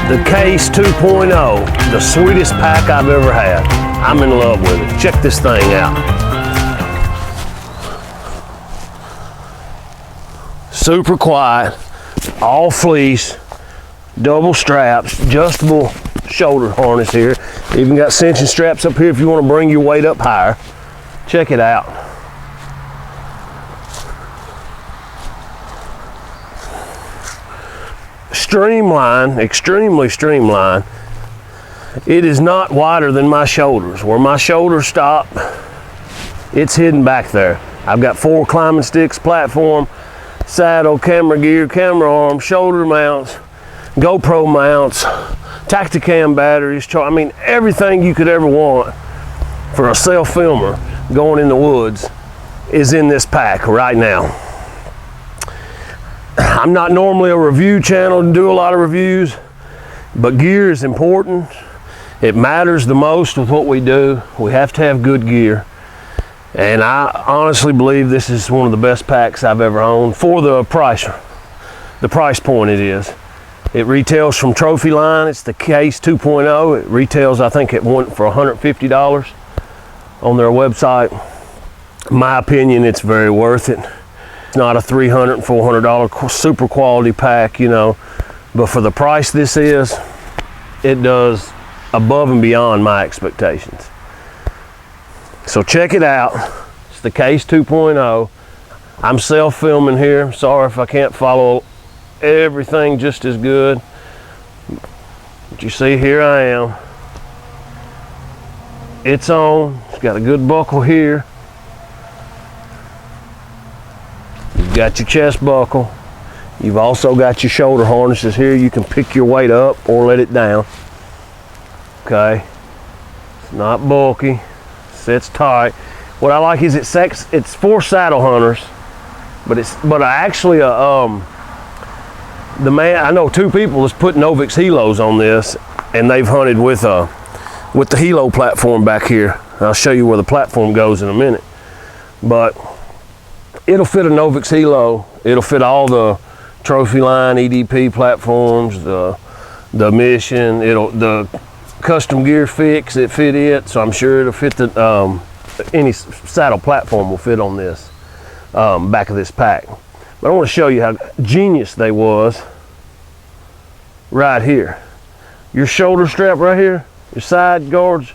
The C.A.Y.S 2.0, the sweetest pack I've ever had. I'm in love with it. Check this thing out. Super quiet, all fleece, double straps, adjustable shoulder harness here. Even got cinching straps up here if you want to bring your weight up higher. Check it out. Streamlined, extremely streamlined. It is not wider than my shoulders. Where my shoulders stop, it's hidden back there. I've got 4 climbing sticks, platform, saddle, camera gear, camera arm, shoulder mounts, GoPro mounts, Tacticam batteries, I mean everything you could ever want for a self-filmer going in the woods is in this pack right now. I'm not normally a review channel and do a lot of reviews, but gear is important. It matters the most with what we do. We have to have good gear. And I honestly believe this is one of the best packs I've ever owned for the price point it is. It retails from Trophyline. It's the C.A.Y.S 2.0. It retails, I think it went for $150 on their website. In my opinion, it's very worth it. It's not a $300 and $400 super quality pack, you know, but for the price this is, it does above and beyond my expectations. So check it out. It's the C.A.Y.S 2.0. I'm self-filming here. Sorry if I can't follow everything just as good. But you see, here I am. It's on. It's got a good buckle here. You've got your chest buckle. You've also got your shoulder harnesses here. You can pick your weight up or let it down. Okay. It's not bulky. Sits tight. What I like is it's for saddle hunters, but actually I know 2 people that's put Novix helos on this, and they've hunted with the helo platform back here. I'll show you where the platform goes in a minute, but it'll fit a Novix helo. It'll fit all the Trophyline EDP platforms, the Mission. The custom gear fix it fit it, so I'm sure it'll fit the any saddle platform will fit on this back of this pack. But I want to show you how genius they was right here. Your shoulder strap right here, your side guards,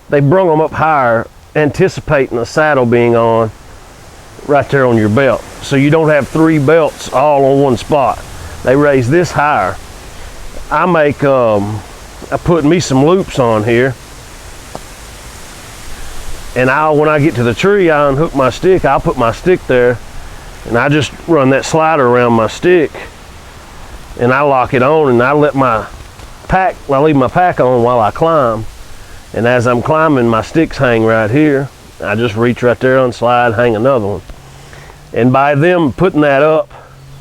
they brung them up higher, anticipating a saddle being on right there on your belt, so you don't have 3 belts all on one spot. They raise this higher. I put me some loops on here, and when I get to the tree, I unhook my stick. I'll put my stick there, and I just run that slider around my stick, and I lock it on, and I leave my pack on while I climb. And as I'm climbing, my sticks hang right here. I just reach right there, unslide, hang another one. And by them putting that up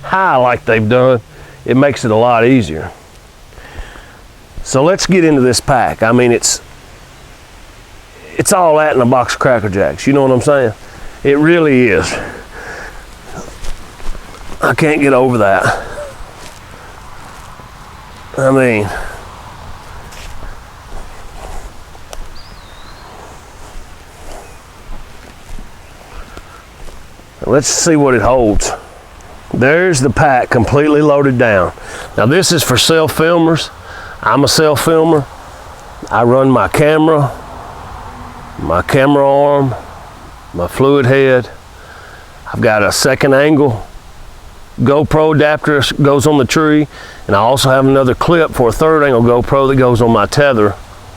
high like they've done, it makes it a lot easier. So let's get into this pack. I mean, it's all that in a box of Cracker Jacks. You know what I'm saying? It really is. I can't get over that. I mean, let's see what it holds. There's the pack completely loaded down. Now this is for self-filmers. I'm a self-filmer. I run my camera arm, my fluid head. I've got a second angle GoPro adapter that goes on the tree, and I also have another clip for a third angle GoPro that goes on my tether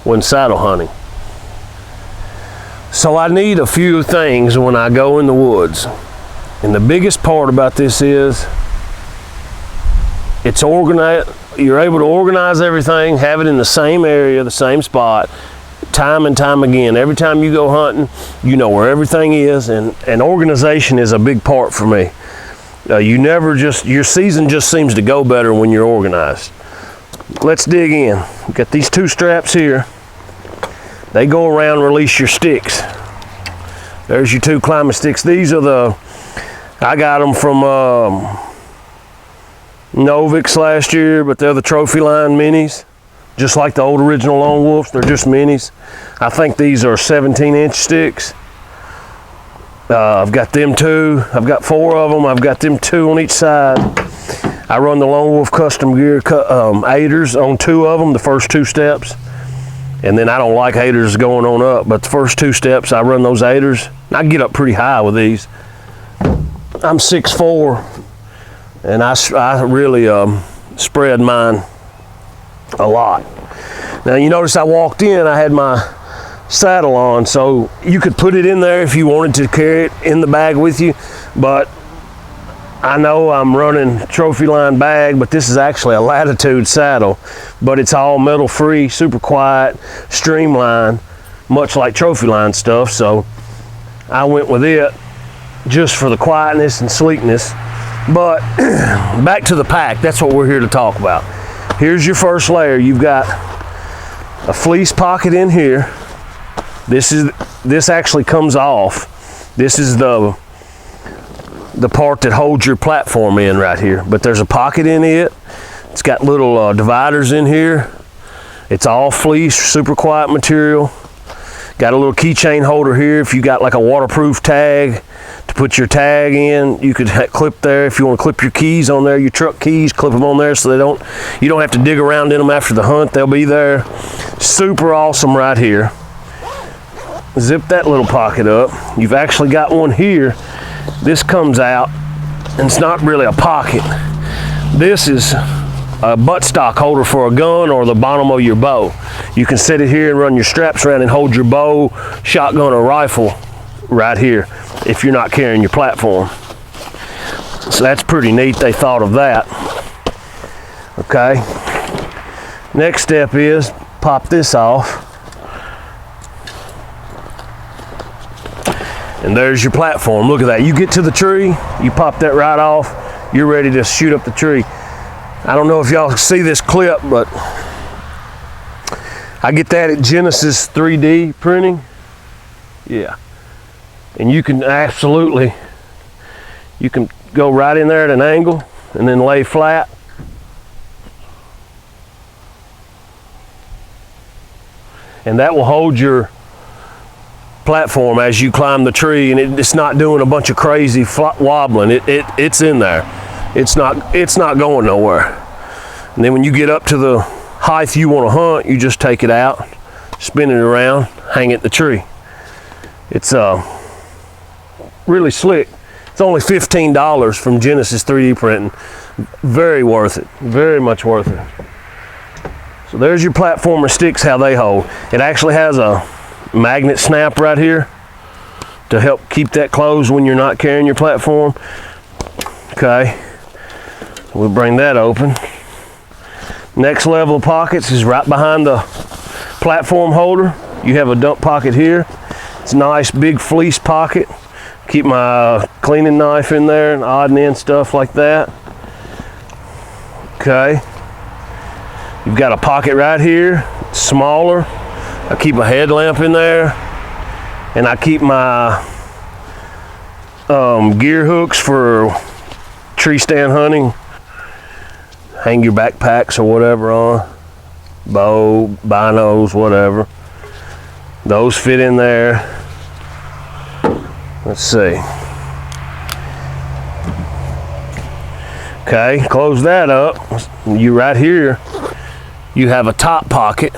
when saddle hunting. So I need a few things when I go in the woods. And the biggest part about this is it's organized. You're able to organize everything, have it in the same area, the same spot, time and time again. Every time you go hunting, you know where everything is, and organization is a big part for me. Your season just seems to go better when you're organized. Let's dig in. We've got these 2 straps here. They go around and release your sticks. There's your 2 climbing sticks. These are I got them from Noviks last year, but they're the Trophyline minis. Just like the old original Lone Wolves, they're just minis. I think these are 17-inch sticks. I've got them 2. I've got 4 of them. I've got them 2 on each side. I run the Lone Wolf Custom Gear 8ers on 2 of them, the first 2 steps. And then I don't like 8ers going on up, but the first 2 steps I run those 8ers. I get up pretty high with these. I'm 6'4", and I really spread mine a lot. Now you notice I walked in, I had my saddle on, so you could put it in there if you wanted to carry it in the bag with you, but I know I'm running Trophyline bag, but this is actually a Latitude saddle, but it's all metal free, super quiet, streamlined, much like Trophyline stuff, so I went with it just for the quietness and sleekness. But back to the pack, that's what we're here to talk about. Here's your first layer. You've got a fleece pocket in here. This actually comes off. This is the part that holds your platform in right here. But there's a pocket in it. It's got little dividers in here. It's all fleece, super quiet material. Got a little keychain holder here. If you got like a waterproof tag to put your tag in, you could clip there. If you want to clip your keys on there, your truck keys, clip them on there so you don't have to dig around in them after the hunt. They'll be there. Super awesome right here. Zip that little pocket up. You've actually got one here. This comes out, and it's not really a pocket. This is a buttstock holder for a gun or the bottom of your bow. You can set it here and run your straps around and hold your bow, shotgun, or rifle right here if you're not carrying your platform. So that's pretty neat, they thought of that. Okay. Next step is pop this off. And there's your platform. Look at that. You get to the tree, you pop that right off, you're ready to shoot up the tree. I don't know if y'all see this clip, but I get that at Genesis 3D printing. Yeah. And you can absolutely, you can go right in there at an angle and then lay flat. And that will hold your platform as you climb the tree, and it's not doing a bunch of crazy wobbling. It's in there. It's not going nowhere. And then when you get up to the height you want to hunt, you just take it out, spin it around, hang it in the tree. It's really slick. It's only $15 from Genesis 3D printing. Very worth it. Very much worth it. So there's your platformer sticks, how they hold. It actually has a magnet snap right here to help keep that closed when you're not carrying your platform. Okay, we'll bring that open. Next level of pockets is right behind the platform holder. You have a dump pocket here. It's a nice big fleece pocket. Keep my cleaning knife in there and odd and end stuff like that. Okay, you've got a pocket right here, smaller. I keep a headlamp in there, and I keep my gear hooks for tree stand hunting. Hang your backpacks or whatever on, bow, binos, whatever. Those fit in there. Let's see. Okay, close that up. You right here, you have a top pocket.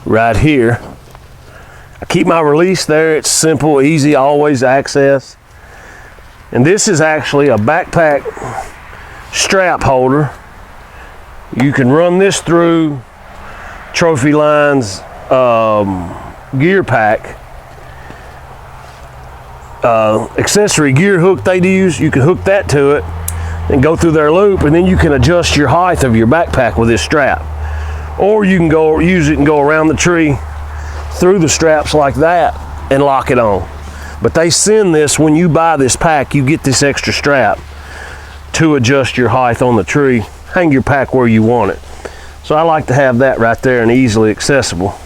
Right here. I keep my release there. It's simple, easy, always access. And this is actually a backpack strap holder. You can run this through Trophyline's gear pack. Accessory gear hook they use. You can hook that to it and go through their loop, and then you can adjust your height of your backpack with this strap. Or you can go use it and go around the tree through the straps like that and lock it on. But they send this, when you buy this pack, you get this extra strap to adjust your height on the tree. Hang your pack where you want it. So I like to have that right there and easily accessible,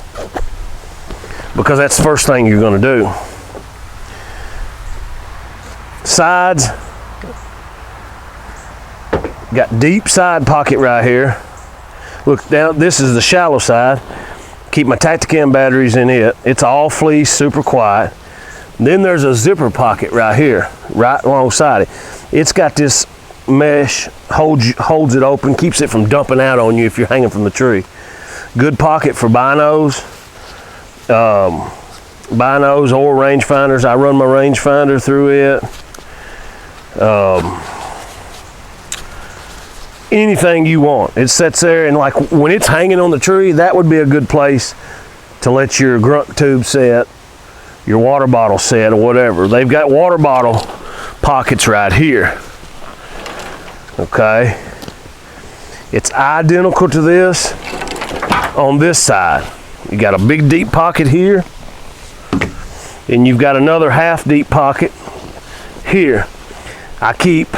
because that's the first thing you're going to do. Sides, Got deep side pocket right here. Look down, this is the shallow side. Keep my Tacticam batteries in it. It's all fleece, super quiet. Then there's a zipper pocket right here, right alongside it. It's got this mesh, holds it open, keeps it from dumping out on you if you're hanging from the tree. Good pocket for binos, or rangefinders. I run my rangefinder through it. Anything you want. It sits there, and like when it's hanging on the tree, that would be a good place to let your grunt tube set, your water bottle set, or whatever. They've got water bottle pockets right here. Okay. It's identical to this on this side. You got a big deep pocket here, and you've got another half deep pocket here. I keep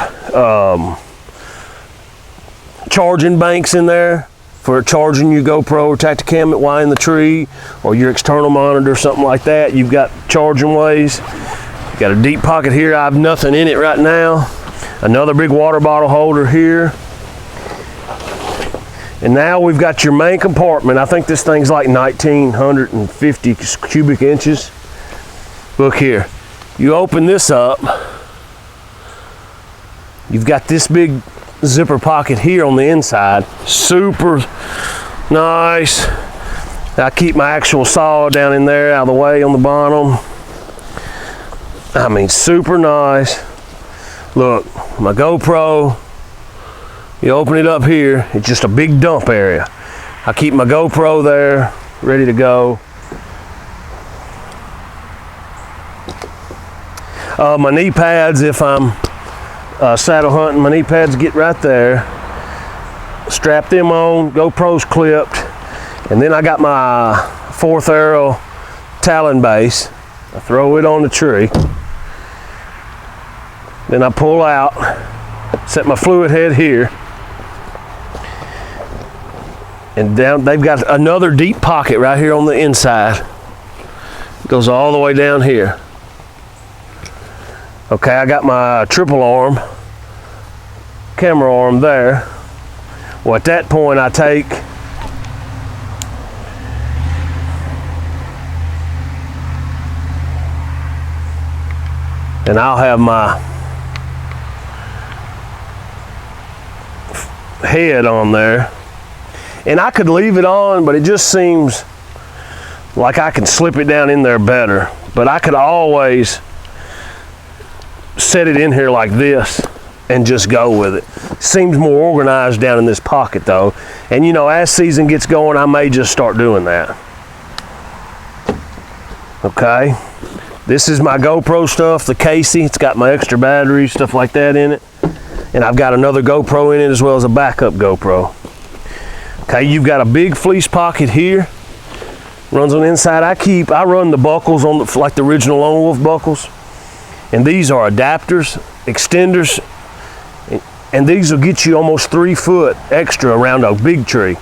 charging banks in there for charging your GoPro or Tacticam while in the tree, or your external monitor, something like that. You've got charging ways. You got a deep pocket here. I have nothing in it right now. Another big water bottle holder here. And now we've got your main compartment. I think this thing's like 1,950 cubic inches. Look here. You open this up. You've got this big zipper pocket here on the inside. Super nice. I keep my actual saw down in there out of the way on the bottom. I mean, super nice. Look, my GoPro, you open it up here, it's just a big dump area. I keep my GoPro there, ready to go. My knee pads, if I'm saddle hunting, my knee pads get right there. Strap them on, GoPro's clipped, and then I got my 4th arrow Talon base. I throw it on the tree. Then I pull out, set my fluid head here, and down. They've got another deep pocket right here on the inside. It goes all the way down here. Okay, I got my triple arm camera arm there. Well, at that point I take and I'll have my head on there, and I could leave it on, but it just seems like I can slip it down in there better. But I could always set it in here like this and just go with it. Seems more organized down in this pocket though, and you know, as season gets going, I may just start doing that. Okay, this is my GoPro stuff, the C.A.Y.S. It's got my extra batteries, stuff like that in it, and I've got another GoPro in it as well as a backup GoPro. Okay, you've got a big fleece pocket here, runs on the inside. I run the buckles on the, like the original Lone Wolf buckles, and these are adapters, extenders, and these will get you almost 3 foot extra around a big tree.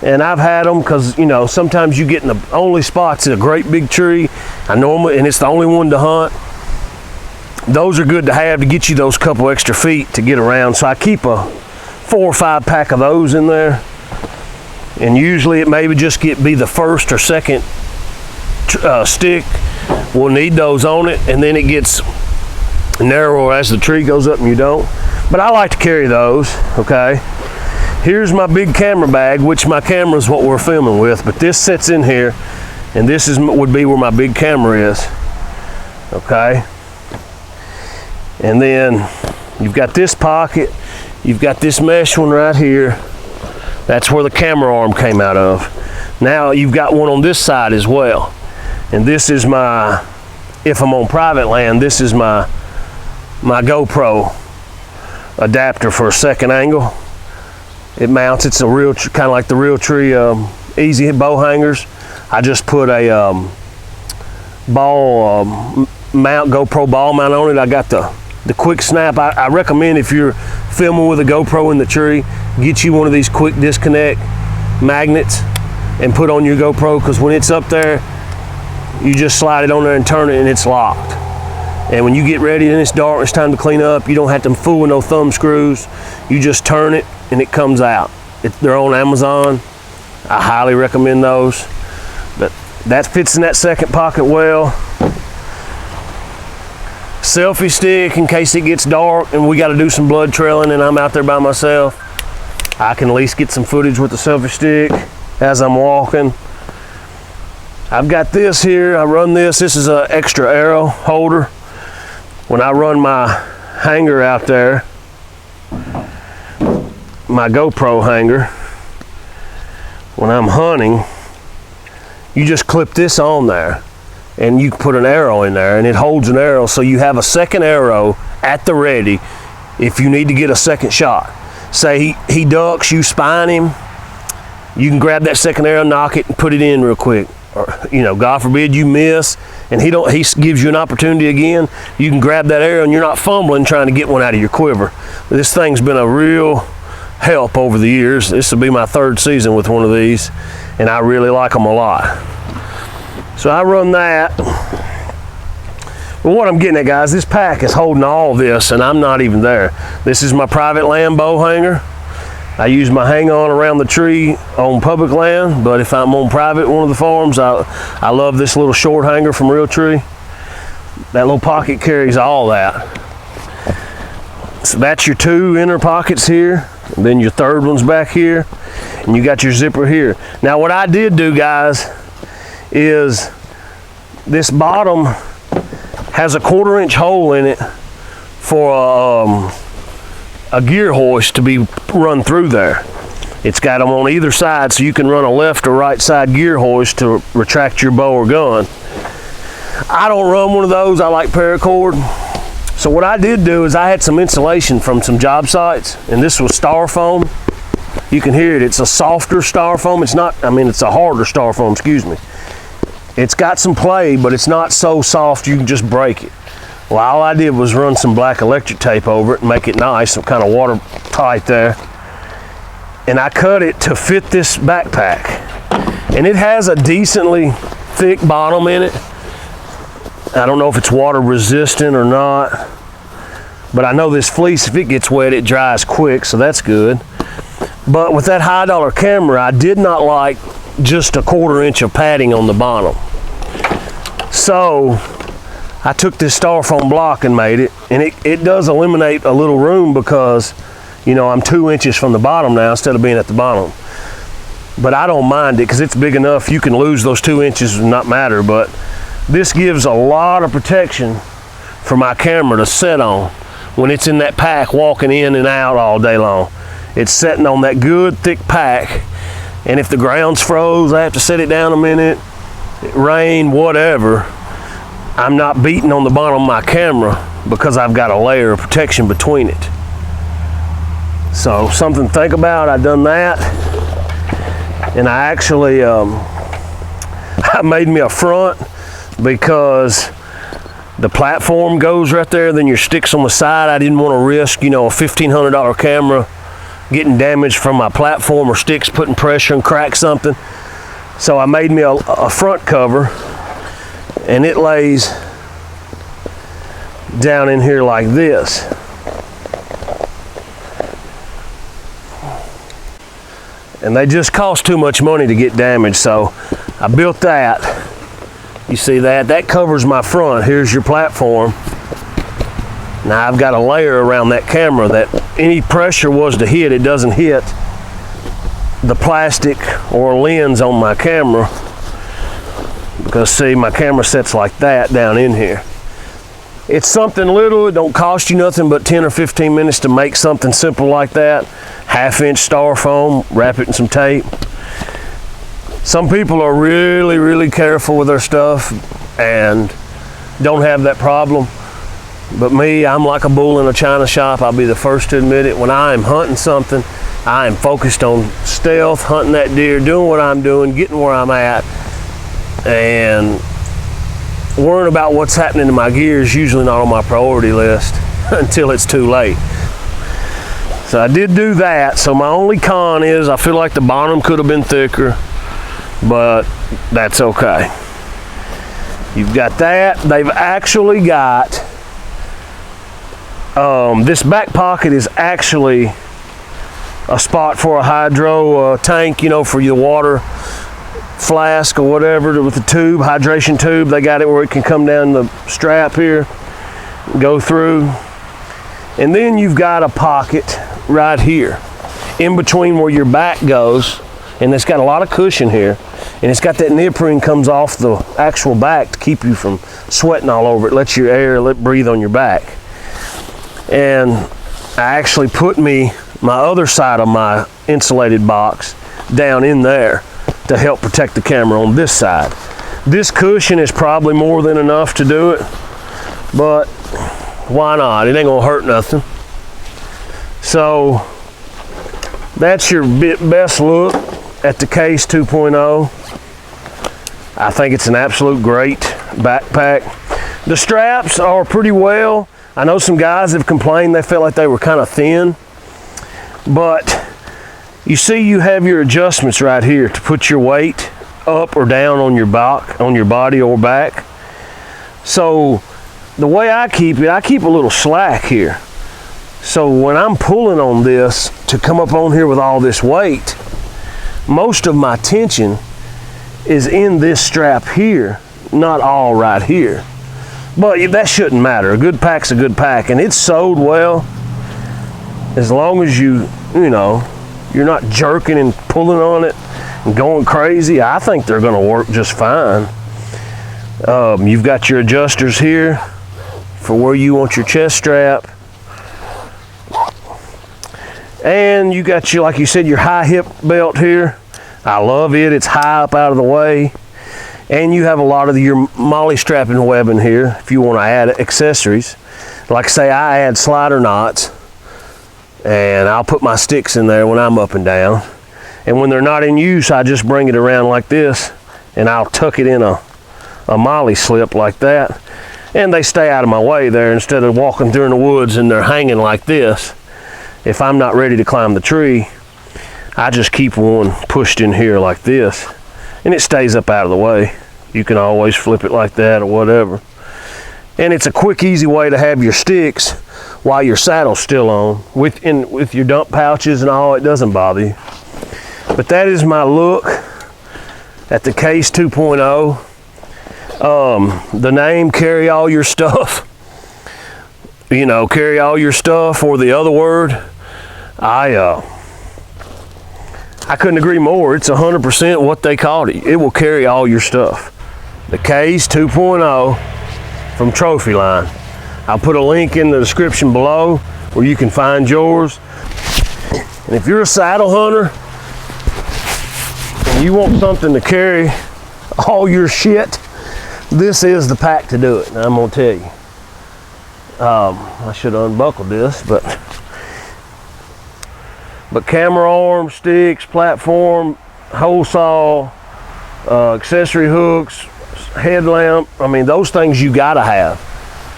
And I've had them because, you know, sometimes you get in the only spots in a great big tree, and it's the only one to hunt. Those are good to have to get you those couple extra feet to get around. So I keep a 4 or 5 pack of those in there, and usually it maybe just be the first or second stick will need those on it, and then it gets narrower as the tree goes up and you don't. But I like to carry those. Okay, here's my big camera bag, which my camera is what we're filming with, but this sits in here, and this would be where my big camera is. Okay, and then you've got this pocket, you've got this mesh one right here. That's where the camera arm came out of. Now you've got one on this side as well, and this is my, if I'm on private land, this is my GoPro adapter for a second angle. It mounts, it's a real, kind of like the Realtree easy bow hangers. I just put a ball mount, GoPro ball mount on it. I got the quick snap. I recommend, if you're filming with a GoPro in the tree, get you one of these quick disconnect magnets and put on your GoPro, because when it's up there, you just slide it on there and turn it and it's locked. And when you get ready and it's dark, it's time to clean up, you don't have to fool with no thumb screws. You just turn it and it comes out. They're on Amazon. I highly recommend those. But that fits in that second pocket well. Selfie stick in case it gets dark and we got to do some blood trailing and I'm out there by myself. I can at least get some footage with the selfie stick as I'm walking. I've got this here. I run this. This is an extra arrow holder. When I run my hanger out there, my GoPro hanger, when I'm hunting, you just clip this on there and you put an arrow in there and it holds an arrow, so you have a second arrow at the ready if you need to get a second shot. Say he ducks, you spine him, you can grab that second arrow, knock it and put it in real quick. Or, you know, God forbid you miss and he gives you an opportunity again, you can grab that arrow and you're not fumbling trying to get one out of your quiver. This thing's been a real help over the years. This will be my third season with one of these and I really like them a lot. So I run that. Well, what I'm getting at, guys, this pack is holding all this and I'm not even there. This is my private land bow hanger. I use my hang on around the tree on public land, but if I'm on private one of the farms, I love this little short hanger from Real Tree. That little pocket carries all that. So that's your two inner pockets here, and then your third one's back here, and you got your zipper here. Now what I did do, guys, is this bottom has a 1/4-inch hole in it for a gear hoist to be run through there. It's got them on either side, so you can run a left or right side gear hoist to retract your bow or gun. I don't run one of those. I like paracord. So what I did do is I had some insulation from some job sites, and this was styrofoam. You can hear it. It's a softer styrofoam. It's not, I mean, it's a harder styrofoam, excuse me. It's got some play, but it's not so soft you can just break it. Well, all I did was run some black electric tape over it and make it nice, some kind of watertight there. And I cut it to fit this backpack. And it has a decently thick bottom in it. I don't know if it's water resistant or not, but I know this fleece, if it gets wet, it dries quick, so that's good. But with that high dollar camera, I did not like just a 1/4-inch of padding on the bottom. So I took this styrofoam block and made it, and it does eliminate a little room because, you know, I'm 2 inches from the bottom now instead of being at the bottom. But I don't mind it because it's big enough you can lose those 2 inches and not matter. But this gives a lot of protection for my camera to set on when it's in that pack walking in and out all day long. It's sitting on that good thick pack, and if the ground's froze, I have to set it down a minute, it rain, whatever, I'm not beating on the bottom of my camera because I've got a layer of protection between it. So something to think about. I done that, and I actually I made me a front because the platform goes right there, then your sticks on the side. I didn't want to risk, you know, a $1,500 camera getting damaged from my platform or sticks putting pressure and crack something. So I made me a front cover, and it lays down in here like this. And they just cost too much money to get damaged, so I built that. You see that? That covers my front. Here's your platform. Now I've got a layer around that camera that any pressure was to hit, it doesn't hit the plastic or lens on my camera. Because see, my camera sets like that down in here. It's something little, it don't cost you nothing but 10 or 15 minutes to make something simple like that. 1/2-inch styrofoam, wrap it in some tape. Some people are really, really careful with their stuff and don't have that problem. But me, I'm like a bull in a china shop. I'll be the first to admit it. When I am hunting something, I am focused on stealth, hunting that deer, doing what I'm doing, getting where I'm at, and worrying about what's happening to my gear is usually not on my priority list until it's too late. So I did do that. So my only con is I feel like the bottom could have been thicker, but that's okay. You've got that. They've actually got This back pocket is actually a spot for a hydro tank, you know, for your water flask or whatever with the tube, hydration tube. They got it where it can come down the strap here, go through. And then you've got a pocket right here in between where your back goes, and it's got a lot of cushion here, and it's got that neoprene comes off the actual back to keep you from sweating all over it. Lets your air breathe on your back. And I actually put my other side of my insulated box down in there to help protect the camera on this side. This cushion is probably more than enough to do it, but why not? It ain't gonna hurt nothing. So that's your best look at the C.A.Y.S 2.0. I think it's an absolute great backpack. The straps are pretty well. I know some guys have complained they felt like they were kind of thin, but you see you have your adjustments right here to put your weight up or down on your back, on your body or back. So the way I keep it, I keep a little slack here. So when I'm pulling on this to come up on here with all this weight, most of my tension is in this strap here, not all right here. But that shouldn't matter. A good pack's a good pack, and it's sewed well. As long as you know, you're not jerking and pulling on it and going crazy, I think they're gonna work just fine. You've got your adjusters here for where you want your chest strap. And you got your, like you said, your high hip belt here. I love it. It's high up out of the way. And you have a lot of your molly strapping webbing here if you want to add accessories. Like say I add slider knots, and I'll put my sticks in there when I'm up and down. And when they're not in use, I just bring it around like this, and I'll tuck it in a molly slip like that. And they stay out of my way there instead of walking through in the woods and they're hanging like this. If I'm not ready to climb the tree, I just keep one pushed in here like this, and it stays up out of the way. You can always flip it like that or whatever. And it's a quick, easy way to have your sticks while your saddle's still on. With your dump pouches and all, it doesn't bother you. But that is my look at the C.A.Y.S 2.0. The name, carry all your stuff. You know, carry all your stuff, or the other word, I couldn't agree more. It's 100% what they called it. It will carry all your stuff. The C.A.Y.S 2.0 from Trophyline. I'll put a link in the description below where you can find yours. And if you're a saddle hunter and you want something to carry all your shit, this is the pack to do it. And I'm gonna tell you. I should have unbuckled this, but camera arm, sticks, platform, hole saw, accessory hooks, headlamp, I mean, those things you gotta have.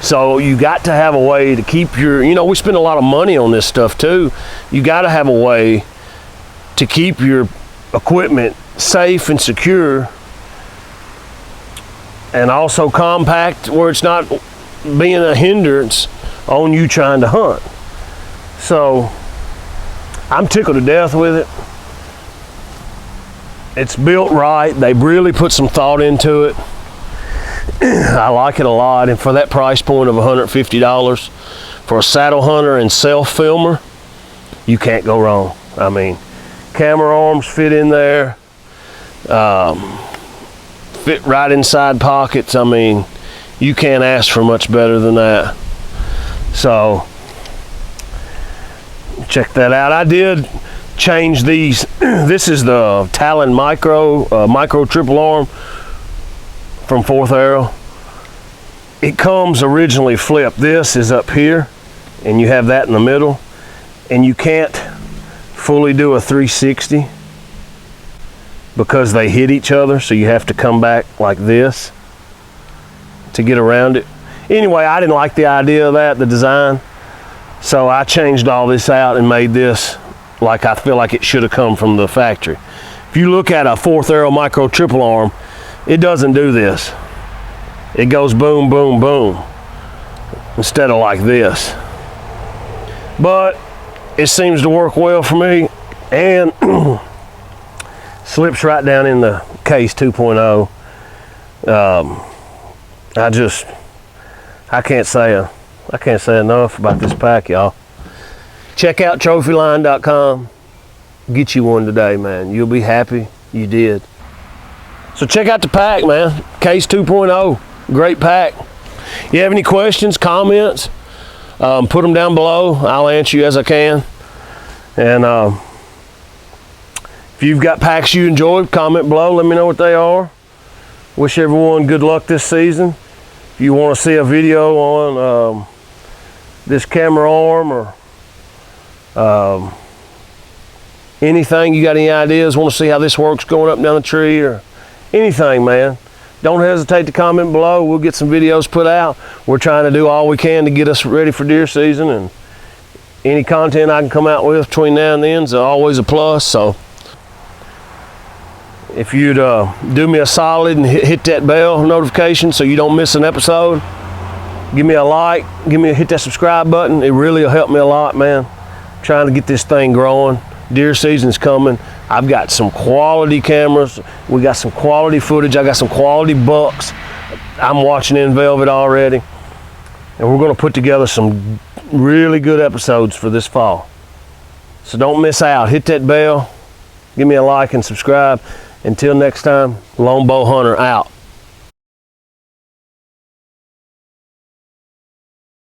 So you got to have a way to keep your, you know, we spend a lot of money on this stuff too. You gotta have a way to keep your equipment safe and secure, and also compact where it's not being a hindrance on you trying to hunt. So I'm tickled to death with it. It's built right. They really put some thought into it. I like it a lot, and for that price point of $150 for a saddle hunter and self-filmer, you can't go wrong. I mean, camera arms fit in there, fit right inside pockets. I mean, you can't ask for much better than that. So check that out. I did change these. This is the Talon micro triple arm from 4th Arrow. It comes originally flipped. This is up here, and you have that in the middle, and you can't fully do a 360 because they hit each other, so you have to come back like this to get around it. Anyway, I didn't like the idea of that, the design, so I changed all this out and made this like I feel like it should have come from the factory. If you look at a 4th Arrow micro triple arm, it doesn't do this. It goes boom, boom, boom, instead of like this. but it seems to work well for me, and slips right down in the C.A.Y.S 2.0. I can't say enough about this pack, y'all. Check out Trophyline.com. Get you one today, man. You'll be happy you did. So check out the pack, man. C.A.Y.S 2.0, great pack. You have any questions, comments, put them down below. I'll answer you as I can. And if you've got packs you enjoy, comment below. Let me know what they are. Wish everyone good luck this season. If you want to see a video on this camera arm or anything, you got any ideas, want to see how this works going up and down the tree or anything, man, don't hesitate to comment below. We'll get some videos put out. We're trying to do all we can to get us ready for deer season, and any content I can come out with between now and then is always a plus. So if you'd do me a solid and hit that bell notification so you don't miss an episode, give me a like, hit that subscribe button. It really will help me a lot, man. I'm trying to get this thing growing. Deer season's coming. I've got some quality cameras. We got some quality footage. I got some quality bucks I'm watching in velvet already. And we're gonna put together some really good episodes for this fall. So don't miss out. Hit that bell, give me a like and subscribe. Until next time, Lone Bow Hunter out.